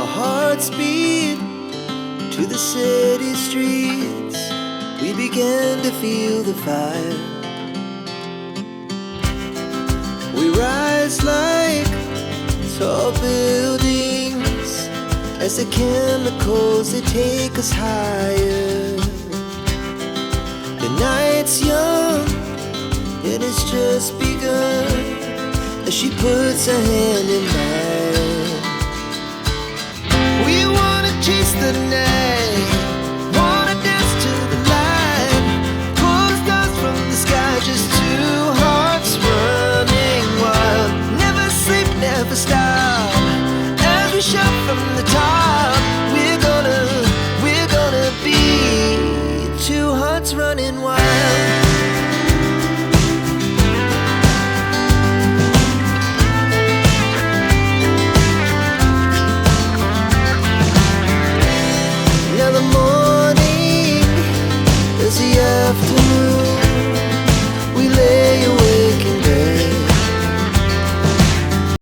Our hearts beat to the city streets. We began to feel the fire. We rise like tall buildings as the chemicals, they take us higher. The night's young, it has just begun as she puts her hand in mine.